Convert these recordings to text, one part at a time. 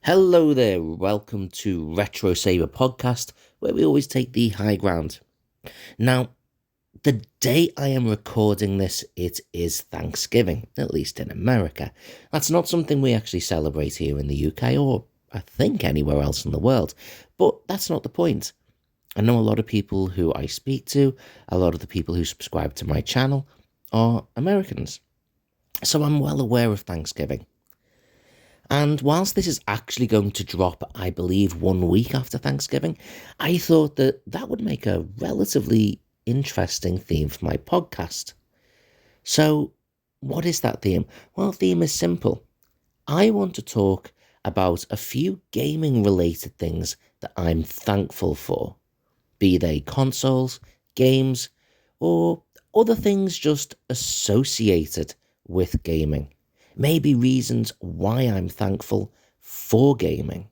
Hello there, welcome to RetroSaber podcast, where we always take the high ground. Now, the day I am recording this, it is Thanksgiving, at least in America. That's not something we actually celebrate here in the UK, or I think anywhere else in the world, but that's not the point. I know a lot of people who I speak to, a lot of the people who subscribe to my channel, are Americans. So I'm well aware of Thanksgiving. And whilst this is actually going to drop, I believe, 1 week after Thanksgiving, I thought that that would make a relatively interesting theme for my podcast. So, what is that theme? Well, the theme is simple. I want to talk about a few gaming related things that I'm thankful for, be they consoles, games, or other things just associated with gaming. Maybe reasons why I'm thankful for gaming.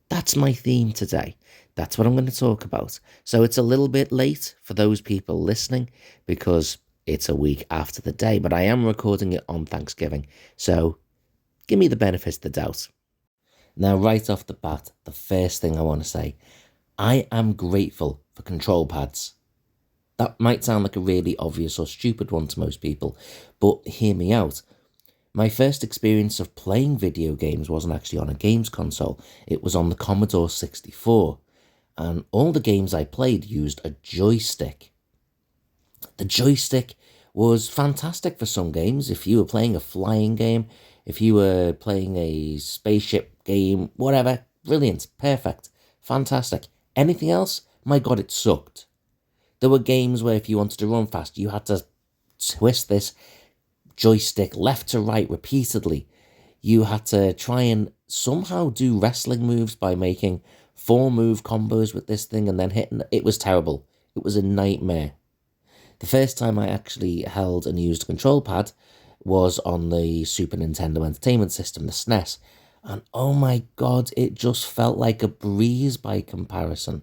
That's my theme today. That's what I'm going to talk about. So it's a little bit late for those people listening because it's a week after the day, but I am recording it on Thanksgiving. So give me the benefit of the doubt. Now, right off the bat, the first thing I want to say, I am grateful for control pads. That might sound like a really obvious or stupid one to most people, but hear me out. My first experience of playing video games wasn't actually on a games console, it was on the Commodore 64, and all the games I played used a joystick. The joystick was fantastic for some games. If you were playing a flying game, if you were playing a spaceship game, whatever, brilliant, perfect, fantastic. Anything else? My God, it sucked. There were games where if you wanted to run fast, you had to twist this joystick left to right repeatedly. You had to try and somehow do wrestling moves by making 4-move combos with this thing and then hitting. It was terrible. It was a nightmare. The first time I actually held and used a control pad was on the Super Nintendo Entertainment System, the SNES, and oh my God, it just felt like a breeze by comparison.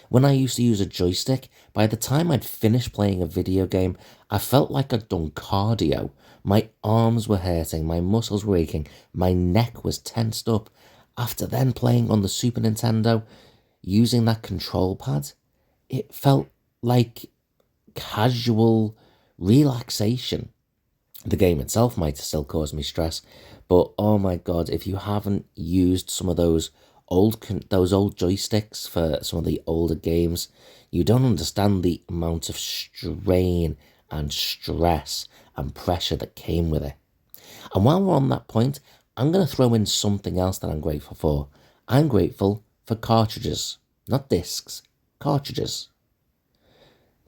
When I used to use a joystick, by the time I'd finished playing a video game, I felt like I'd done cardio. My arms were hurting, my muscles were aching, my neck was tensed up. After then playing on the Super Nintendo, using that control pad, it felt like casual relaxation. The game itself might still cause me stress, but oh my God, if you haven't used some of those old joysticks for some of the older games, you don't understand the amount of strain and stress and pressure that came with it. And while we're on that point, I'm going to throw in something else that I'm grateful for. I'm grateful for cartridges, not discs, cartridges.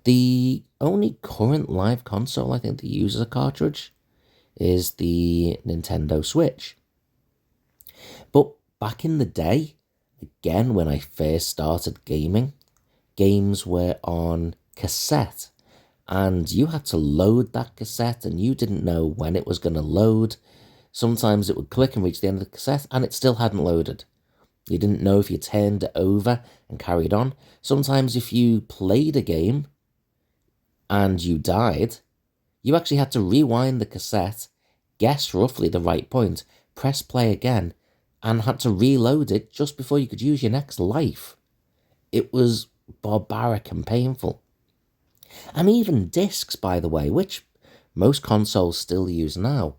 The only current live console I think that uses a cartridge is the Nintendo Switch. But back in the day, again, when I first started gaming, games were on cassette. And you had to load that cassette and you didn't know when it was going to load. Sometimes it would click and reach the end of the cassette and it still hadn't loaded. You didn't know if you turned it over and carried on. Sometimes if you played a game and you died, you actually had to rewind the cassette, guess roughly the right point, press play again, and had to reload it just before you could use your next life. It was barbaric and painful. And even discs, by the way, which most consoles still use now.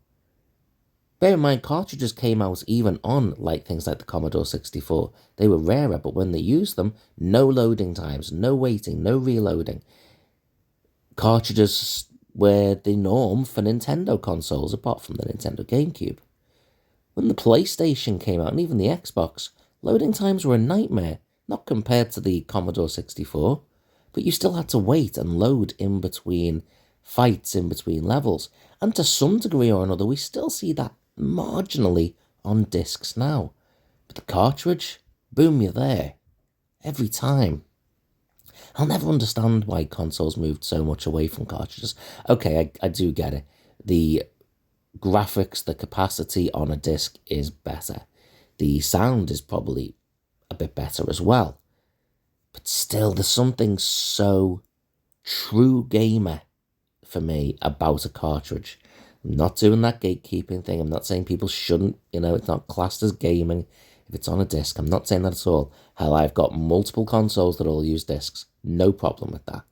Bear in mind, cartridges came out even on things like the Commodore 64. They were rarer, but when they used them, no loading times, no waiting, no reloading. Cartridges were the norm for Nintendo consoles, apart from the Nintendo GameCube. When the PlayStation came out, and even the Xbox, loading times were a nightmare, not compared to the Commodore 64. But you still had to wait and load in between fights, in between levels. And to some degree or another, we still see that marginally on discs now. But the cartridge, boom, you're there. Every time. I'll never understand why consoles moved so much away from cartridges. Okay, I do get it. The graphics, the capacity on a disc is better. The sound is probably a bit better as well. But still, there's something so true gamer for me about a cartridge. I'm not doing that gatekeeping thing. I'm not saying people shouldn't, it's not classed as gaming. if it's on a disc. I'm not saying that at all. Hell, I've got multiple consoles that all use discs. No problem with that.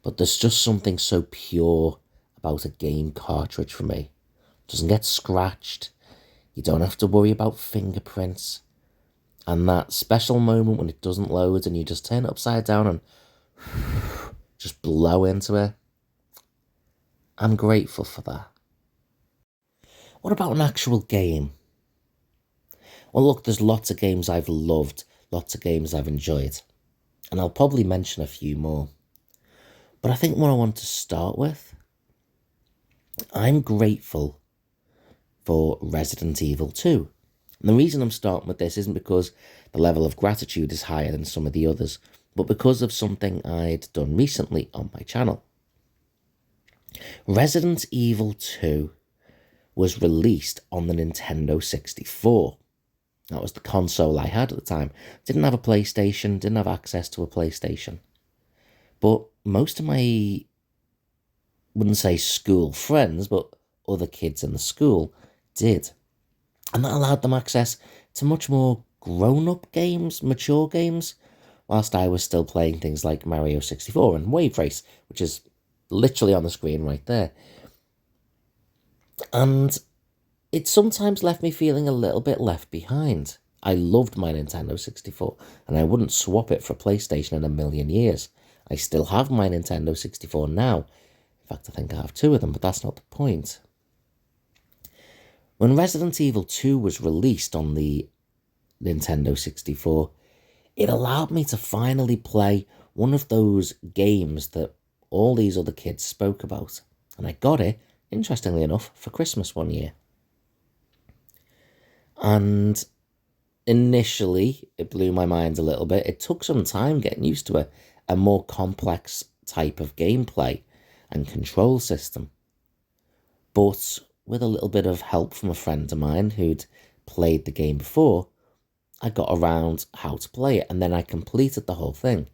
But there's just something so pure about a game cartridge for me. It doesn't get scratched. You don't have to worry about fingerprints. And that special moment when it doesn't load and you just turn it upside down and just blow into it. I'm grateful for that. What about an actual game? Well, look, there's lots of games I've loved, lots of games I've enjoyed. And I'll probably mention a few more. But I think what I want to start with, I'm grateful for Resident Evil 2. And the reason I'm starting with this isn't because the level of gratitude is higher than some of the others, but because of something I'd done recently on my channel. Resident Evil 2 was released on the Nintendo 64. That was the console I had at the time. Didn't have a PlayStation, didn't have access to a PlayStation. But most of my, wouldn't say school friends, but other kids in the school did. And that allowed them access to much more grown-up games, mature games, whilst I was still playing things like Mario 64 and Wave Race, which is literally on the screen right there. And it sometimes left me feeling a little bit left behind. I loved my Nintendo 64, and I wouldn't swap it for PlayStation in a million years. I still have my Nintendo 64 now. In fact, I think I have two of them, but that's not the point. When Resident Evil 2 was released on the Nintendo 64, it allowed me to finally play one of those games that all these other kids spoke about. And I got it, interestingly enough, for Christmas one year. And initially, it blew my mind a little bit. It took some time getting used to a more complex type of gameplay and control system. But with a little bit of help from a friend of mine who'd played the game before, I got around how to play it, and then I completed the whole thing.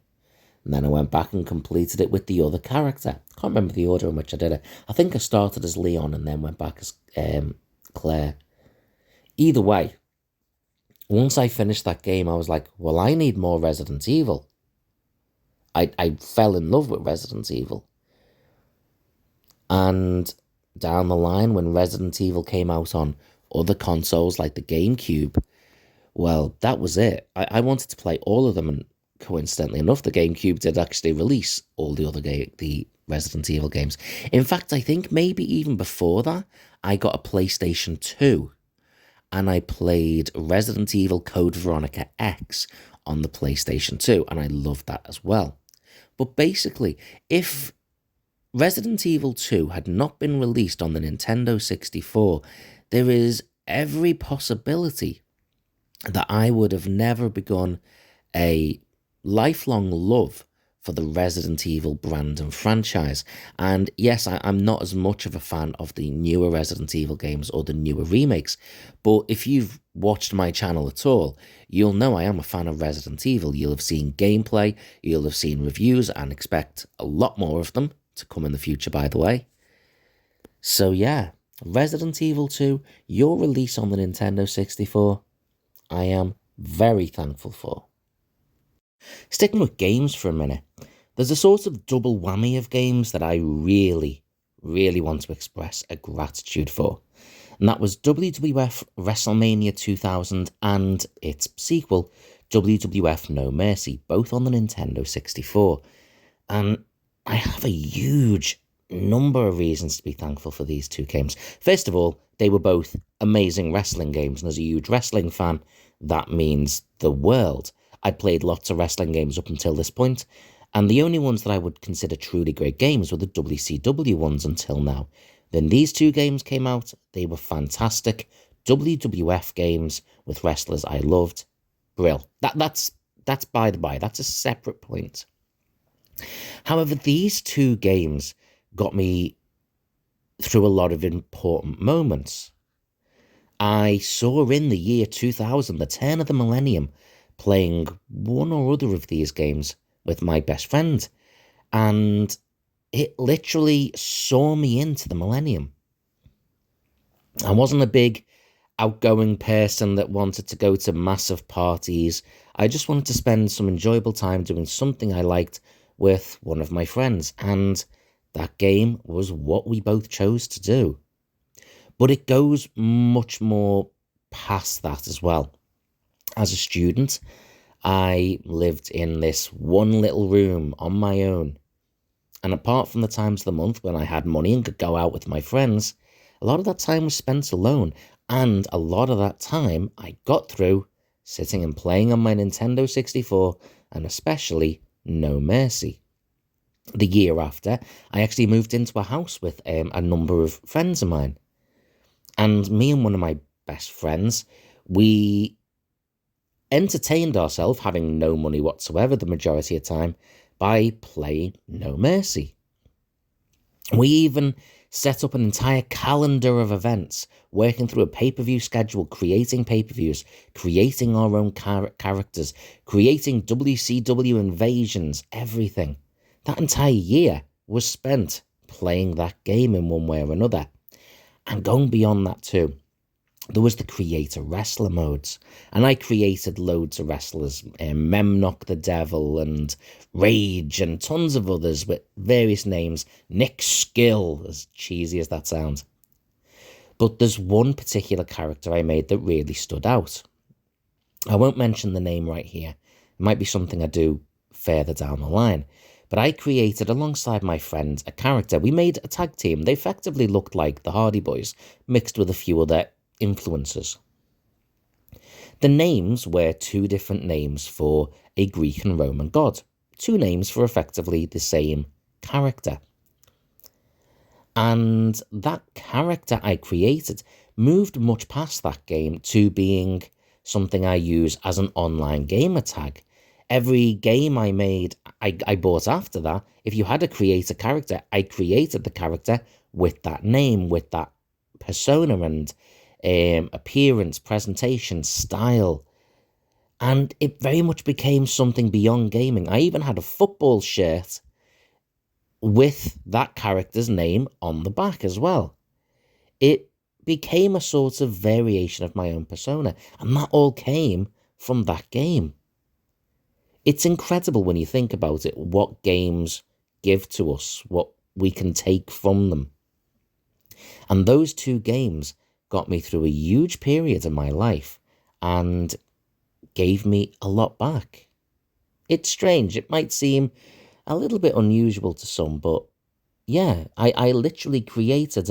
And then I went back and completed it with the other character. I can't remember the order in which I did it. I think I started as Leon and then went back as Claire. Either way, once I finished that game, I was like, well, I need more Resident Evil. I fell in love with Resident Evil. And down the line, when Resident Evil came out on other consoles like the GameCube, well, that was it. I wanted to play all of them, and coincidentally enough, the GameCube did actually release all the other the Resident Evil games. In fact, I think maybe even before that, I got a PlayStation 2, and I played Resident Evil Code Veronica X on the PlayStation 2, and I loved that as well. But basically, if Resident Evil 2 had not been released on the Nintendo 64, there is every possibility that I would have never begun a lifelong love for the Resident Evil brand and franchise. And yes, I'm not as much of a fan of the newer Resident Evil games or the newer remakes, but if you've watched my channel at all, you'll know I am a fan of Resident Evil. You'll have seen gameplay, you'll have seen reviews, and expect a lot more of them to come in the future, by the way. So yeah, Resident Evil 2, your release on the Nintendo 64, I am very thankful for. Sticking with games for a minute, there's a sort of double whammy of games that I really, really want to express a gratitude for. And that was WWF WrestleMania 2000 and its sequel, WWF No Mercy, both on the Nintendo 64. And I have a huge number of reasons to be thankful for these two games. First of all, they were both amazing wrestling games, and as a huge wrestling fan, that means the world. I'd played lots of wrestling games up until this point, and the only ones that I would consider truly great games were the WCW ones until now. Then these two games came out, they were fantastic WWF games with wrestlers I loved. Brill. That's by the by, that's a separate point. However, these two games got me through a lot of important moments. I saw in the year 2000, the turn of the millennium, playing one or other of these games with my best friend, and it literally saw me into the millennium. I wasn't a big outgoing person that wanted to go to massive parties. I just wanted to spend some enjoyable time doing something I liked with one of my friends, and that game was what we both chose to do. But it goes much more past that as well. As a student, I lived in this one little room on my own. And apart from the times of the month when I had money and could go out with my friends, a lot of that time was spent alone. And a lot of that time I got through sitting and playing on my Nintendo 64, and especially No Mercy. The year after, I actually moved into a house with a number of friends of mine. And me and one of my best friends, we entertained ourselves, having no money whatsoever the majority of the time, by playing No Mercy. We even set up an entire calendar of events, working through a pay-per-view schedule, creating pay-per-views, creating our own characters, creating WCW invasions, everything. That entire year was spent playing that game in one way or another. And going beyond that too, there was the creator wrestler modes, and I created loads of wrestlers, Memnock the Devil and Rage and tons of others with various names, Nick Skill, as cheesy as that sounds. But there's one particular character I made that really stood out. I won't mention the name right here. It might be something I do further down the line. But I created, alongside my friend, a character. We made a tag team. They effectively looked like the Hardy Boys, mixed with a few other influences. The names were two different names for a Greek and Roman god. Two names for effectively the same character. And that character I created moved much past that game to being something I use as an online gamer tag. Every game I made, I bought after that. If you had to create a character, I created the character with that name, with that persona and appearance, presentation, style. And it very much became something beyond gaming. I even had a football shirt with that character's name on the back as well. It became a sort of variation of my own persona, and that all came from that game. It's incredible when you think about it, what games give to us, what we can take from them. And those two games got me through a huge period of my life and gave me a lot back. It's strange. It might seem a little bit unusual to some, but yeah, I literally created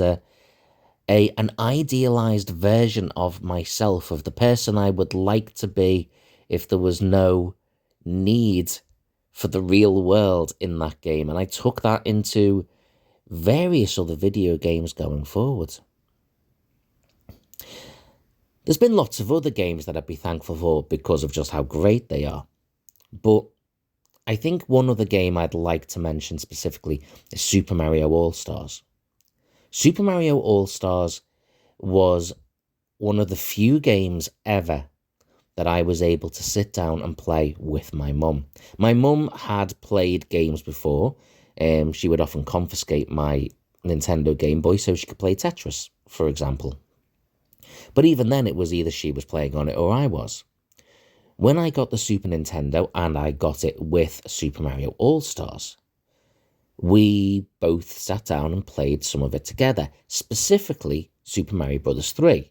an idealized version of myself, of the person I would like to be if there was no need for the real world in that game. And I took that into various other video games going forward. There's been lots of other games that I'd be thankful for because of just how great they are. But I think one other game I'd like to mention specifically is Super Mario All-Stars. Super Mario All-Stars was one of the few games ever that I was able to sit down and play with my mum. My mum had played games before. She would often confiscate my Nintendo Game Boy so she could play Tetris, for example. But even then, it was either she was playing on it or I was. When I got the Super Nintendo, and I got it with Super Mario All-Stars, we both sat down and played some of it together, specifically Super Mario Bros. 3.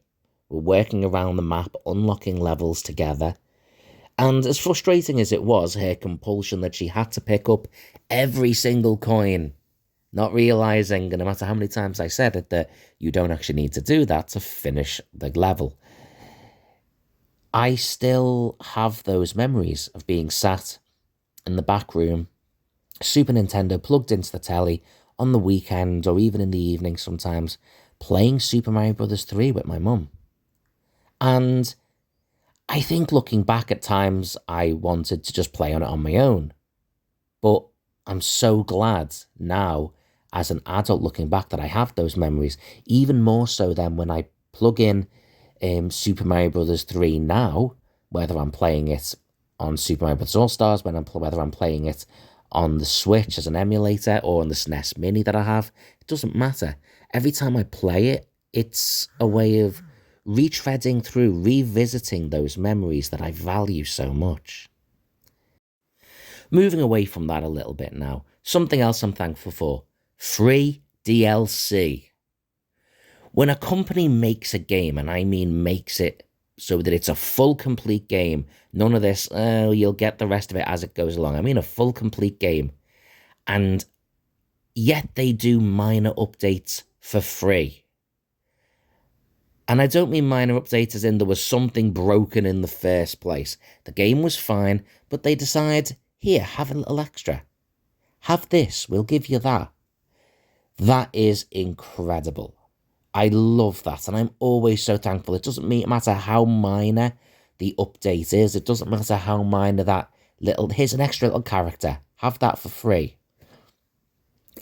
We're working around the map, unlocking levels together. And as frustrating as it was, her compulsion that she had to pick up every single coin, not realising, no matter how many times I said it, that you don't actually need to do that to finish the level. I still have those memories of being sat in the back room, Super Nintendo plugged into the telly on the weekend or even in the evening sometimes, playing Super Mario Bros. 3 with my mum. And I think looking back at times I wanted to just play on it on my own. But I'm so glad now, as an adult looking back, that I have those memories, even more so than when I plug in Super Mario Bros. 3 now, whether I'm playing it on Super Mario Bros. All-Stars, whether I'm playing it on the Switch as an emulator or on the SNES Mini that I have, it doesn't matter. Every time I play it, it's a way of retreading through, revisiting those memories that I value so much. Moving away from that a little bit now, something else I'm thankful for: free DLC. When a company makes a game, and I mean makes it so that it's a full, complete game, none of this, oh, you'll get the rest of it as it goes along. I mean a full, complete game. And yet they do minor updates for free. And I don't mean minor updates as in there was something broken in the first place. The game was fine, but they decide, here, have a little extra. Have this, we'll give you that. That is incredible. I love that, and I'm always so thankful. It doesn't matter how minor the update is. It doesn't matter how minor that little, here's an extra little character. Have that for free.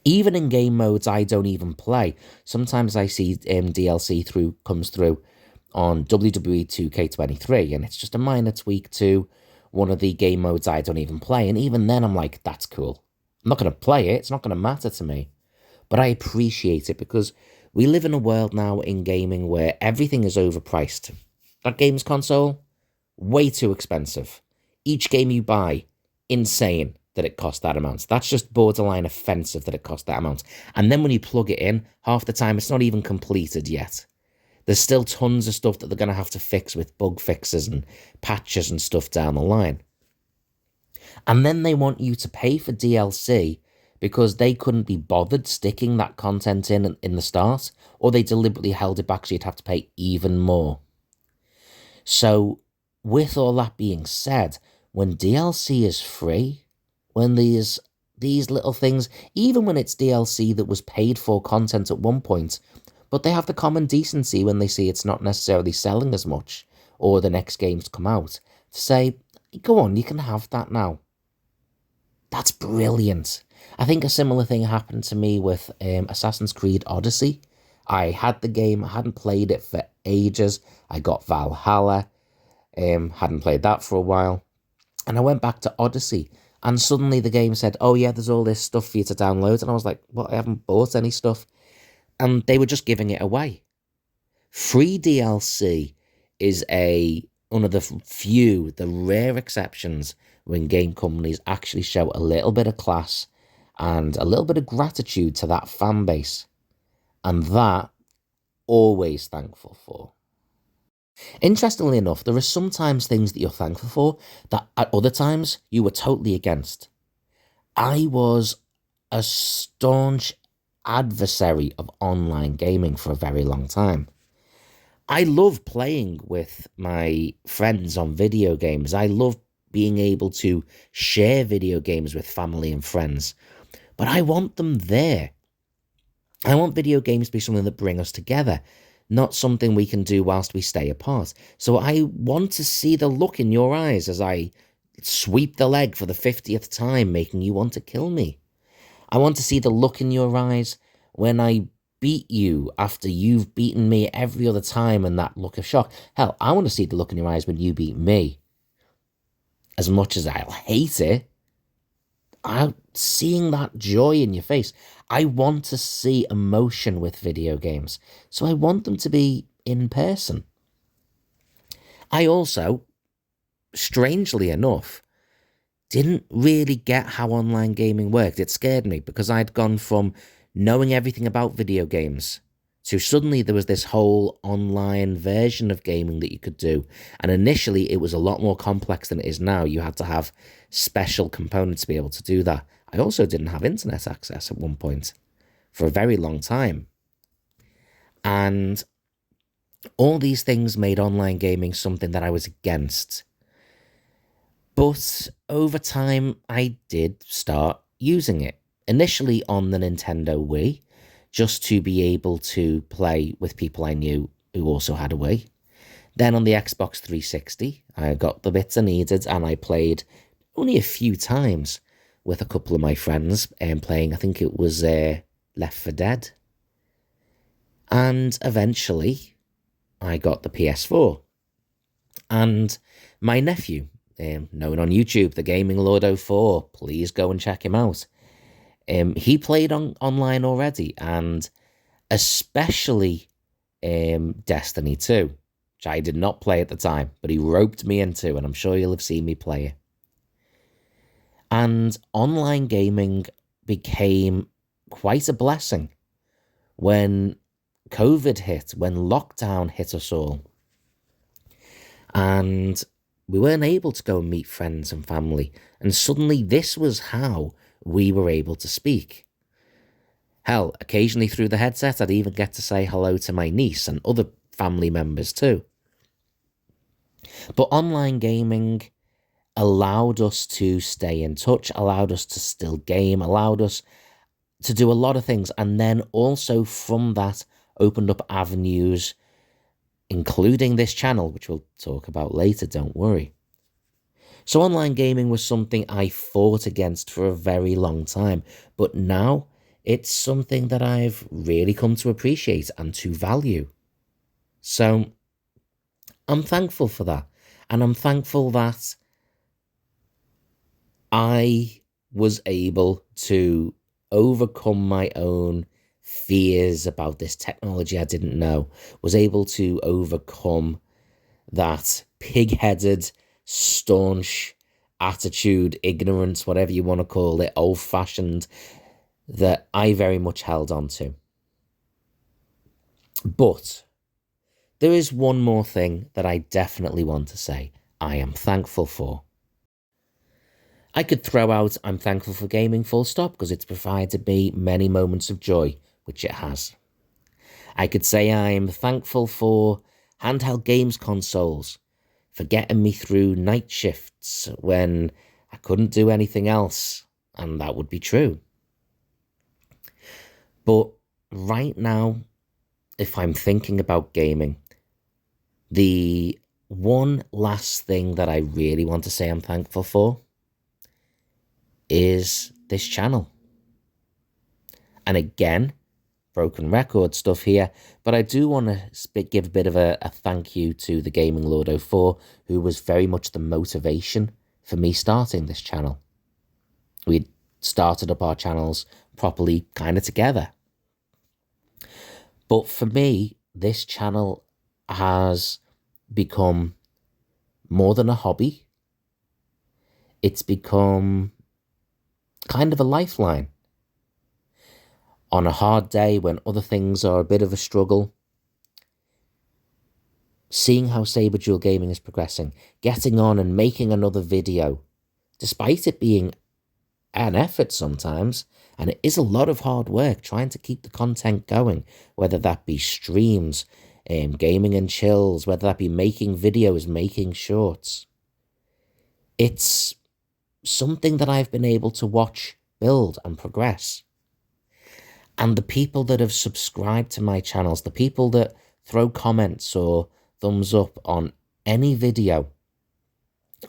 Even in game modes I don't even play. Sometimes I see DLC comes through on WWE 2K23, and it's just a minor tweak to one of the game modes I don't even play. And even then I'm like, that's cool. I'm not going to play it. It's not going to matter to me. But I appreciate it because we live in a world now in gaming where everything is overpriced. That games console, way too expensive. Each game you buy, insane that it costs that amount. That's just borderline offensive that it costs that amount. And then when you plug it in, half the time it's not even completed yet. There's still tons of stuff that they're going to have to fix with bug fixes and patches and stuff down the line. And then they want you to pay for DLC because they couldn't be bothered sticking that content in the start, or they deliberately held it back so you'd have to pay even more. So, with all that being said, when DLC is free, when these little things, even when it's DLC that was paid for content at one point, but they have the common decency when they see it's not necessarily selling as much, or the next game's come out, to say, go on, you can have that now. That's brilliant. I think a similar thing happened to me with Assassin's Creed Odyssey. I had the game, I hadn't played it for ages. I got Valhalla, hadn't played that for a while. And I went back to Odyssey, and suddenly the game said, oh yeah, there's all this stuff for you to download. And I was like, well, I haven't bought any stuff. And they were just giving it away. Free DLC is one of the rare exceptions when game companies actually show a little bit of class and a little bit of gratitude to that fan base. And that, always thankful for. Interestingly enough, there are sometimes things that you're thankful for that at other times you were totally against. I was a staunch adversary of online gaming for a very long time. I love playing with my friends on video games. I love being able to share video games with family and friends. But I want them there. I want video games to be something that bring us together, not something we can do whilst we stay apart. So I want to see the look in your eyes as I sweep the leg for the 50th time, making you want to kill me. I want to see the look in your eyes when I beat you after you've beaten me every other time, and that look of shock. Hell, I want to see the look in your eyes when you beat me. As much as I'll hate it, I'm seeing that joy in your face. I want to see emotion with video games, so I want them to be in person. I also, strangely enough, didn't really get how online gaming worked. It scared me because I'd gone from knowing everything about video games to suddenly there was this whole online version of gaming that you could do. And initially it was a lot more complex than it is now. You had to have special components to be able to do that. I also didn't have internet access at one point for a very long time. And all these things made online gaming something that I was against. But over time, I did start using it. Initially on the Nintendo Wii, just to be able to play with people I knew who also had a Wii. Then on the Xbox 360, I got the bits I needed and I played only a few times with a couple of my friends playing, I think it was Left 4 Dead. And eventually, I got the PS4. And my nephew, known on YouTube, the Gaming Lord 04, please go and check him out. He played online already, and especially Destiny 2. which I did not play at the time, but he roped me into, and I'm sure you'll have seen me play it. And online gaming became quite a blessing when COVID hit, when lockdown hit us all. And we weren't able to go and meet friends and family. And suddenly this was how we were able to speak. Hell, occasionally through the headset, I'd even get to say hello to my niece and other family members too. But online gaming allowed us to stay in touch, allowed us to still game, allowed us to do a lot of things. And then also from that opened up avenues, including this channel, which we'll talk about later, don't worry. So online gaming was something I fought against for a very long time, but now it's something that I've really come to appreciate and to value. So I'm thankful for that. And I'm thankful that I was able to overcome my own fears about this technology I didn't know, was able to overcome that pig-headed, staunch attitude, ignorance, whatever you want to call it, old-fashioned, that I very much held on to. But there is one more thing that I definitely want to say I am thankful for. I could throw out I'm thankful for gaming full stop because it's provided me many moments of joy, which it has. I could say I'm thankful for handheld games consoles, for getting me through night shifts when I couldn't do anything else, and that would be true. But right now, if I'm thinking about gaming, the one last thing that I really want to say I'm thankful for is this channel. And again, broken record stuff here, but I do want to give a bit of a thank you to the Gaming Lord 04, who was very much the motivation for me starting this channel. We started up our channels properly kind of together. But for me, this channel has become more than a hobby. It's become kind of a lifeline. On a hard day when other things are a bit of a struggle, seeing how saberduelgaming is progressing, getting on and making another video, despite it being an effort sometimes, and it is a lot of hard work trying to keep the content going, whether that be streams, gaming and chills, whether that be making videos, making shorts. It's something that I've been able to watch build and progress. And the people that have subscribed to my channels, the people that throw comments or thumbs up on any video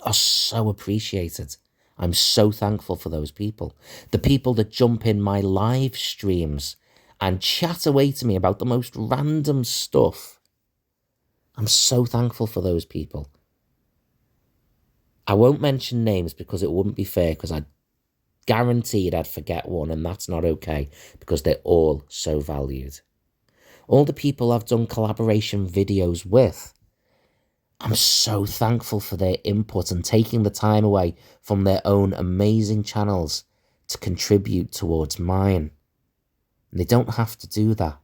are so appreciated. I'm so thankful for those people. The people that jump in my live streams and chat away to me about the most random stuff. I'm so thankful for those people. I won't mention names because it wouldn't be fair, because I guaranteed I'd forget one, and that's not okay because they're all so valued. All the people I've done collaboration videos with, I'm so thankful for their input and taking the time away from their own amazing channels to contribute towards mine. And they don't have to do that.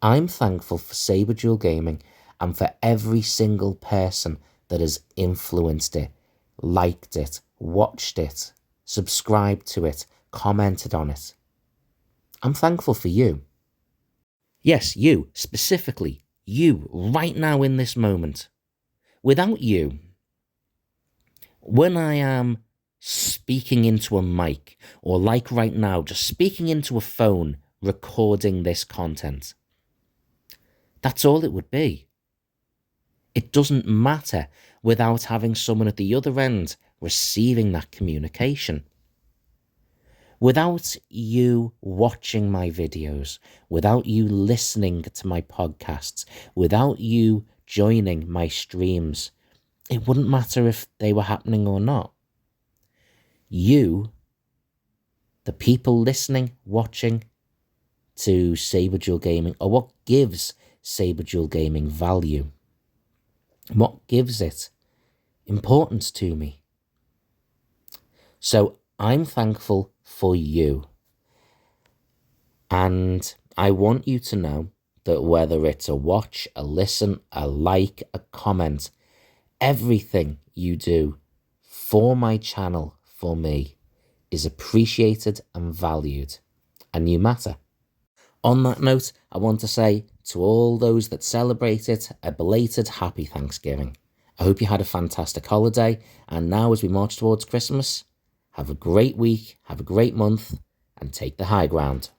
I'm thankful for saberduelgaming and for every single person that has influenced it, liked it, watched it, subscribed to it, commented on it. I'm thankful for you. Yes, you, specifically, you, right now in this moment. Without you, when I am speaking into a mic, or like right now, just speaking into a phone, recording this content, that's all it would be. It doesn't matter without having someone at the other end receiving that communication. Without you watching my videos, without you listening to my podcasts, without you joining my streams, it wouldn't matter if they were happening or not. You, the people listening, watching to saberduelgaming, are what gives Saber Duel Gaming value? What gives it importance to me? So I'm thankful for you. And I want you to know that whether it's a watch, a listen, a like, a comment, everything you do for my channel, for me, is appreciated and valued, and you matter. On that note, I want to say to all those that celebrate it, a belated happy Thanksgiving. I hope you had a fantastic holiday, and now as we march towards Christmas, have a great week, have a great month, and take the high ground.